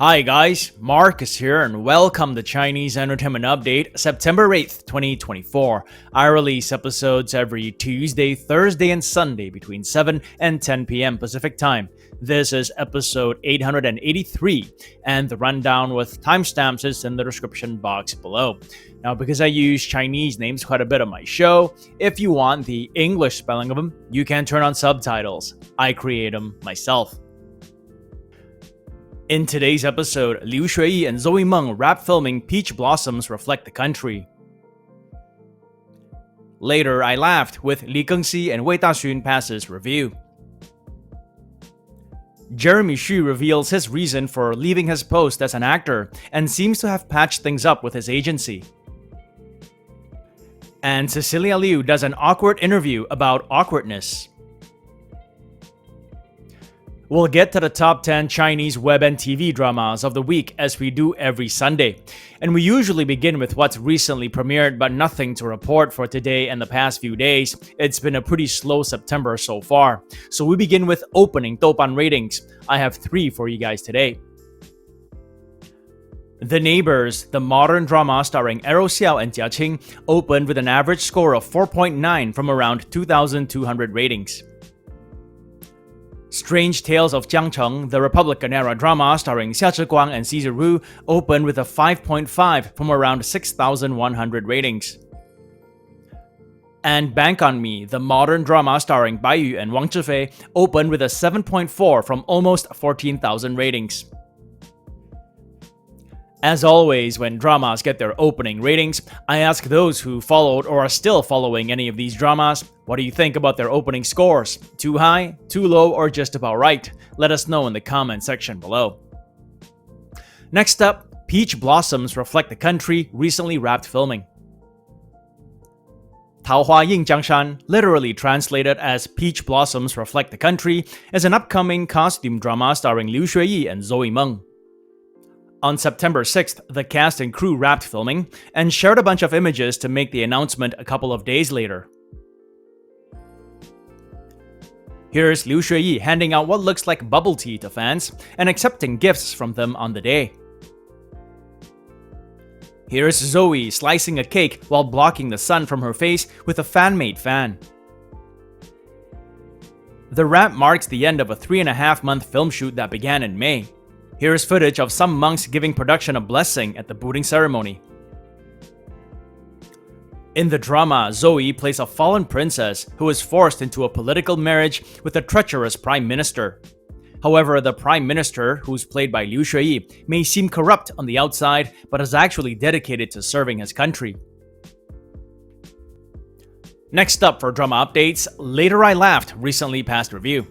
Hi guys, Marcus here and welcome to Chinese Entertainment Update, September 8th, 2024. I release episodes every Tuesday, Thursday, and Sunday between 7 and 10 p.m. Pacific Time. This is episode 883, and the rundown with timestamps is in the description box below. Now, because I use Chinese names quite a bit on my show, if you want the English spelling of them, you can turn on subtitles. I create them myself. In today's episode, Liu Xueyi and Zoey Meng wrap filming Peach Blossoms Reflect the Country. Later, I laughed with Li Gengxi and Wei Daxun passes review. Jeremy Xu reveals his reason for leaving his post as an actor and seems to have patched things up with his agency. And Cecilia Liu does an awkward interview about awkwardness. We'll get to the top 10 Chinese web and TV dramas of the week as we do every Sunday. And we usually begin with what's recently premiered, but nothing to report for today and the past few days. It's been a pretty slow September so far. So we begin with opening Douban ratings. I have 3 for you guys today. The Neighbors, the modern drama starring Ero Xiao and Jia Cheng, opened with an average score of 4.9 from around 2,200 ratings. Strange Tales of Jiang, the Republican-era drama starring Xia Zhiguang and Caesar Wu, opened with a 5.5 from around 6,100 ratings. And Bank on Me, the modern drama starring Bai Yu and Wang Zhifei, opened with a 7.4 from almost 14,000 ratings. As always, when dramas get their opening ratings, I ask those who followed or are still following any of these dramas, what do you think about their opening scores? Too high, too low, or just about right? Let us know in the comment section below. Next up, Peach Blossoms Reflect the Country recently wrapped filming. Taohua Ying Jiangshan, literally translated as Peach Blossoms Reflect the Country, is an upcoming costume drama starring Liu Xueyi and Zoey Meng. On September 6th, the cast and crew wrapped filming and shared a bunch of images to make the announcement a couple of days later. Here's Liu Xueyi handing out what looks like bubble tea to fans and accepting gifts from them on the day. Here's Zoey slicing a cake while blocking the sun from her face with a fan-made fan. The wrap marks the end of a 3.5-month film shoot that began in May. Here's footage of some monks giving production a blessing at the booting ceremony. In the drama, Zoey plays a fallen princess who is forced into a political marriage with a treacherous prime minister. However, the prime minister, who's played by Liu Xueyi, may seem corrupt on the outside, but is actually dedicated to serving his country. Next up for drama updates, Later I Laughed recently passed review.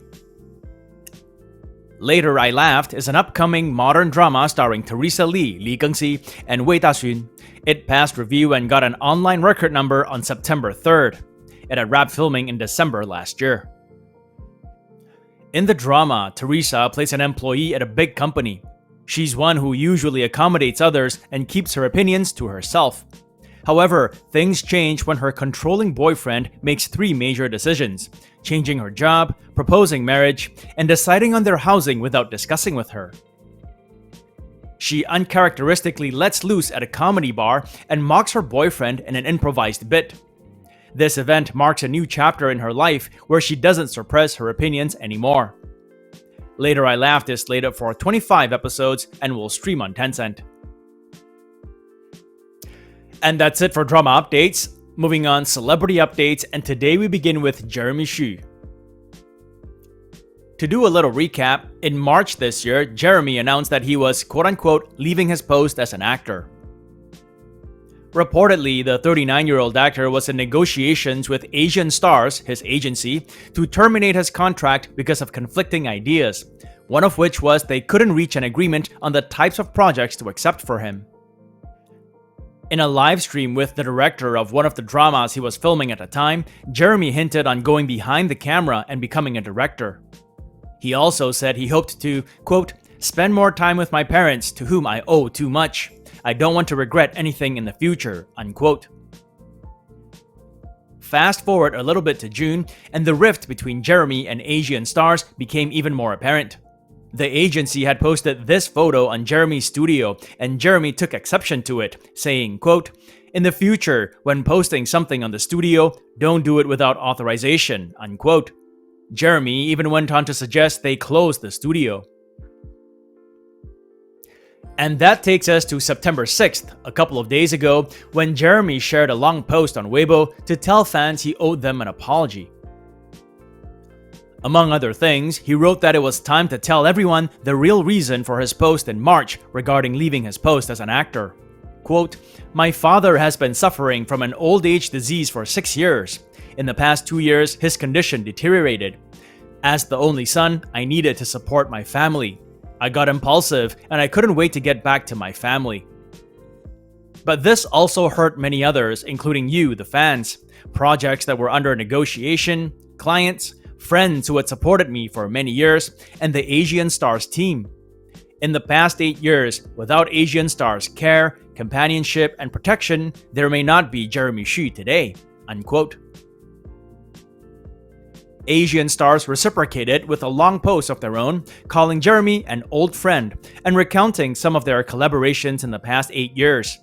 Later I Laughed is an upcoming modern drama starring Teresa Li, Li Gengxi, and Wei Daxun. It passed review and got an online record number on September 3rd. It had wrapped filming in December last year. In the drama, Teresa plays an employee at a big company. She's one who usually accommodates others and keeps her opinions to herself. However, things change when her controlling boyfriend makes 3 major decisions: changing her job, proposing marriage, and deciding on their housing without discussing with her. She uncharacteristically lets loose at a comedy bar and mocks her boyfriend in an improvised bit. This event marks a new chapter in her life where she doesn't suppress her opinions anymore. Later I Laughed is slated for 25 episodes and will stream on Tencent. And that's it for drama updates. Moving on, celebrity updates, and today we begin with Jeremy Xu. To do a little recap, in March this year, Jeremy announced that he was quote-unquote leaving his post as an actor. Reportedly, the 39-year-old actor was in negotiations with Asian Stars, his agency, to terminate his contract because of conflicting ideas, one of which was they couldn't reach an agreement on the types of projects to accept for him. In a live stream with the director of one of the dramas he was filming at the time, Jeremy hinted on going behind the camera and becoming a director. He also said he hoped to, quote, spend more time with my parents to whom I owe too much. I don't want to regret anything in the future, unquote. Fast forward a little bit to June, and the rift between Jeremy and Asian Stars became even more apparent. The agency had posted this photo on Jeremy's studio, and Jeremy took exception to it, saying, quote, "In the future, when posting something on the studio, don't do it without authorization," unquote. Jeremy even went on to suggest they close the studio. And that takes us to September 6th, a couple of days ago, when Jeremy shared a long post on Weibo to tell fans he owed them an apology. Among other things, he wrote that it was time to tell everyone the real reason for his post in March regarding leaving his post as an actor. Quote, "My father has been suffering from an old age disease for 6 years. In the past 2 years, his condition deteriorated. As the only son, I needed to support my family. I got impulsive and I couldn't wait to get back to my family." But this also hurt many others, including you, the fans, projects that were under negotiation, clients, friends who had supported me for many years, and the Asian Stars team. In the past 8 years, without Asian Stars' care, companionship, and protection, there may not be Jeremy Xu today, unquote. Asian Stars reciprocated with a long post of their own, calling Jeremy an old friend, and recounting some of their collaborations in the past 8 years.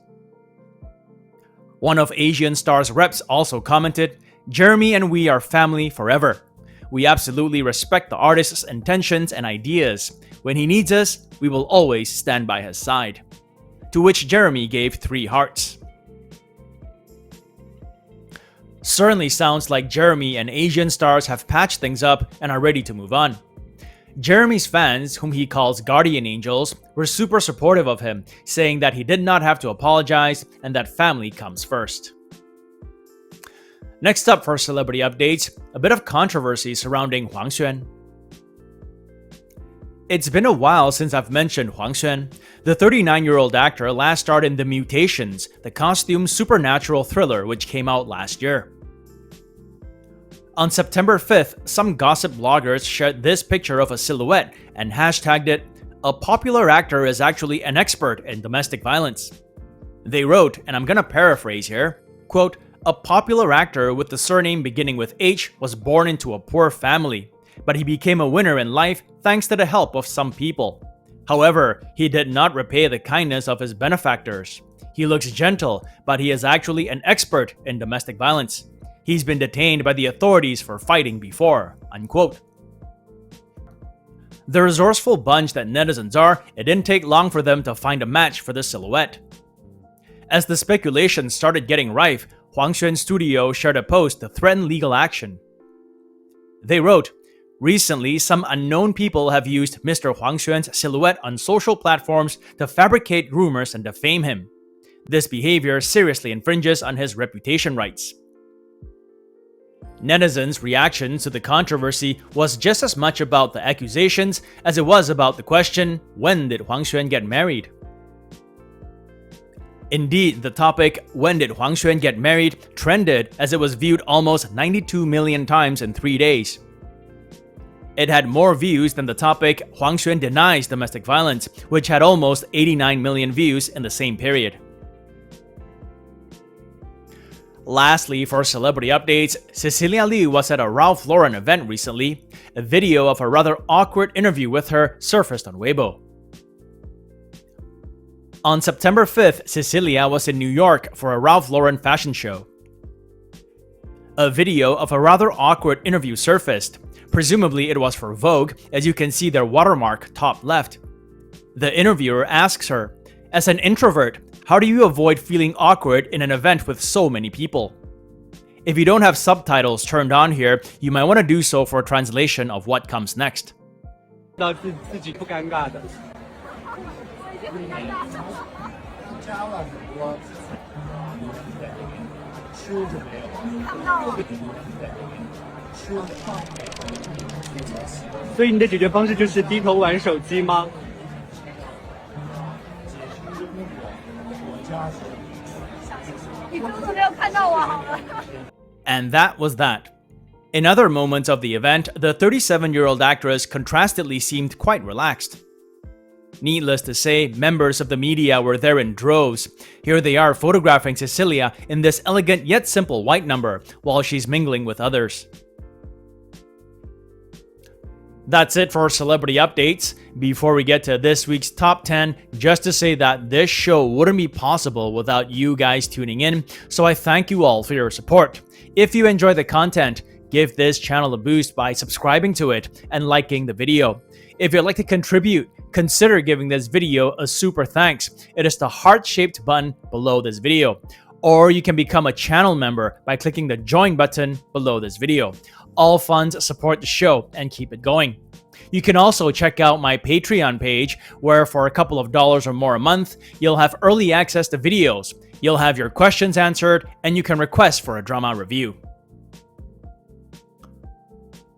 One of Asian Stars' reps also commented, "Jeremy and we are family forever. We absolutely respect the artist's intentions and ideas. When he needs us, we will always stand by his side." To which Jeremy gave 3 hearts. Certainly sounds like Jeremy and Asian Stars have patched things up and are ready to move on. Jeremy's fans, whom he calls guardian angels, were super supportive of him, saying that he did not have to apologize and that family comes first. Next up for celebrity updates, a bit of controversy surrounding Huang Xuan. It's been a while since I've mentioned Huang Xuan. The 39-year-old actor last starred in The Mutations, the costume supernatural thriller which came out last year. On September 5th, some gossip bloggers shared this picture of a silhouette and hashtagged it, "A popular actor is actually an expert in domestic violence." They wrote, and I'm gonna paraphrase here, quote, "A popular actor with the surname beginning with H was born into a poor family, but he became a winner in life thanks to the help of some people. However, he did not repay the kindness of his benefactors. He looks gentle, but he is actually an expert in domestic violence. He's been detained by the authorities for fighting before," unquote. The resourceful bunch that netizens are, it didn't take long for them to find a match for the silhouette. As the speculation started getting rife, Huang Xuan's studio shared a post to threaten legal action. They wrote, "Recently, some unknown people have used Mr. Huang Xuan's silhouette on social platforms to fabricate rumors and defame him. This behavior seriously infringes on his reputation rights." Netizens' reaction to the controversy was just as much about the accusations as it was about the question, when did Huang Xuan get married? Indeed, the topic, "When did Huang Xuan get married?" trended as it was viewed almost 92 million times in 3 days. It had more views than the topic, "Huang Xuan denies domestic violence," which had almost 89 million views in the same period. Lastly, for celebrity updates, Cecilia Liu was at a Ralph Lauren event recently. A video of a rather awkward interview with her surfaced on Weibo. On September 5th, Cecilia was in New York for a Ralph Lauren fashion show. A video of a rather awkward interview surfaced. Presumably it was for Vogue, as you can see their watermark top left. The interviewer asks her, "As an introvert, how do you avoid feeling awkward in an event with so many people?" If you don't have subtitles turned on here, you might want to do so for translation of what comes next. 到自己不尴尬的。所以你的解决方式就是低头玩手机吗？ And that was that. In other moments of the event, the 37-year-old actress contrastedly seemed quite relaxed. Needless to say, members of the media were there in droves. Here they are photographing Cecilia in this elegant yet simple white number while she's mingling with others. That's it for celebrity updates. Before we get to this week's top 10, just to say that this show wouldn't be possible without you guys tuning in, so I thank you all for your support. If you enjoy the content, give this channel a boost by subscribing to it and liking the video. If you'd like to contribute, consider giving this video a super thanks. It is the heart-shaped button below this video. Or you can become a channel member by clicking the join button below this video. All funds support the show and keep it going. You can also check out my Patreon page, where for a couple of dollars or more a month, you'll have early access to videos, you'll have your questions answered, and you can request for a drama review.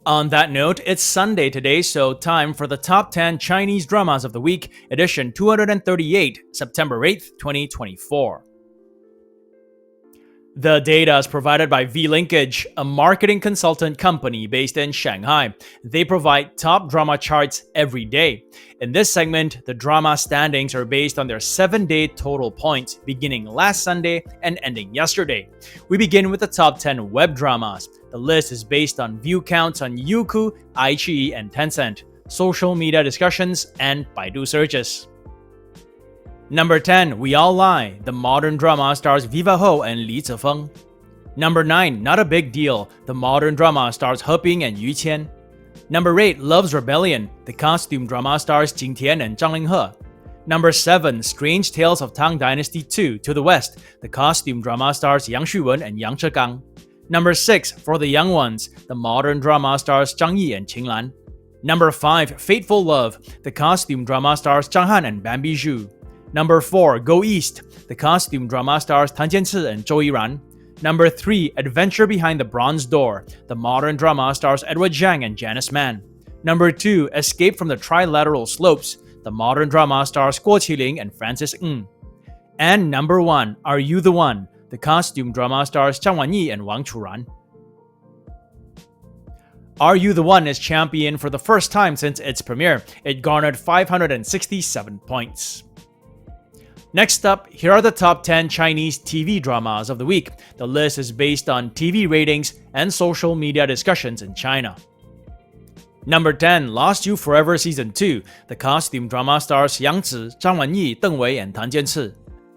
On that note, it's Sunday today, so time for the top 10 Chinese dramas of the week, edition 238, September 8th, 2024. The data is provided by V-Linkage, a marketing consultant company based in Shanghai. They provide top drama charts every day. In this segment, the drama standings are based on their 7-day total points, beginning last Sunday and ending yesterday. We begin with the top 10 web dramas. The list is based on view counts on Youku, iQIYI, and Tencent, social media discussions, and Baidu searches. Number 10, We All Lie. The modern drama stars Viva Ho and Li Zifeng. Number 9, Not a Big Deal. The modern drama stars He Bing and Yu Qian. Number 8, Love's Rebellion. The costume drama stars Jing Tian and Zhang Linghe. Number 7, Strange Tales of Tang Dynasty 2 to the West. The costume drama stars Yang Xuwen and Yang Zhegang. Number 6, For the Young Ones. The modern drama stars Zhang Yi and Qing Lan. Number 5, Fateful Love. The costume drama stars Zhang Han and Bambi Zhu. Number 4, Go East. The costume drama stars Tan Jianci and Zhou Yiran. Number 3, Adventure Behind the Bronze Door. The modern drama stars Edward Jiang and Janice Mann. Number 2, Escape from the Trilateral Slopes. The modern drama stars Guo Qiling and Francis Ng. And number 1, Are You the One? The costume drama stars Zhang Wanyi and Wang Churan. Are You the One is champion for the first time since its premiere. It garnered 567 points. Next up, here are the top 10 Chinese TV dramas of the week. The list is based on TV ratings and social media discussions in China. Number 10, Lost You Forever Season 2. The costume drama stars Yang Zi, Zhang Wanyi, Deng Wei, and Tan Jianci.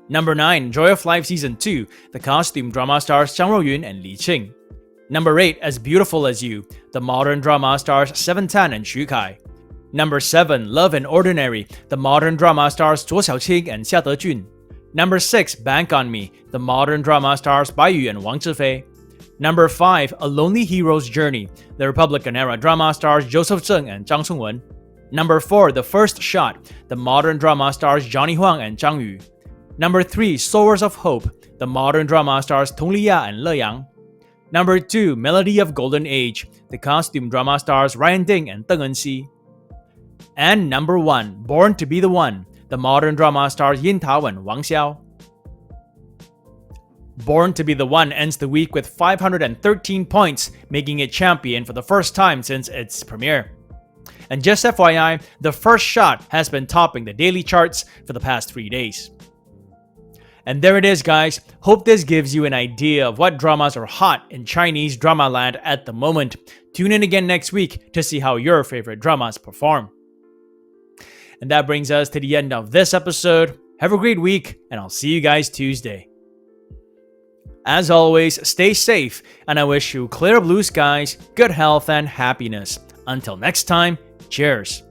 Number 9, Joy of Life Season 2. The costume drama stars Zhang Rouyun and Li Qing. Number 8, As Beautiful as You. The modern drama stars Seven Tan and Xu Kai. Number 7, Love and Ordinary. The modern drama stars Zhuo Xiaoqing and Xia Dejun. Number 6, Bank on Me. The modern drama stars Bai Yu and Wang Zhifei. Number 5, A Lonely Hero's Journey. The Republican-era drama stars Joseph Zheng and Zhang Songwen. Number 4, The First Shot. The modern drama stars Johnny Huang and Zhang Yu. Number 3, Sowers of Hope. The modern drama stars Tong Liya and Le Yang. Number 2, Melody of Golden Age. The costume drama stars Ryan Ding and Deng Enxi. And number 1, Born to be the One. The modern drama stars Yin Tao and Wang Xiao. Born to be the One ends the week with 513 points, making it champion for the first time since its premiere. And just FYI, The First Shot has been topping the daily charts for the past 3 days. And there it is, guys. Hope this gives you an idea of what dramas are hot in Chinese drama land at the moment. Tune in again next week to see how your favorite dramas perform. And that brings us to the end of this episode. Have a great week, and I'll see you guys Tuesday. As always, stay safe, and I wish you clear blue skies, good health, and happiness. Until next time, cheers.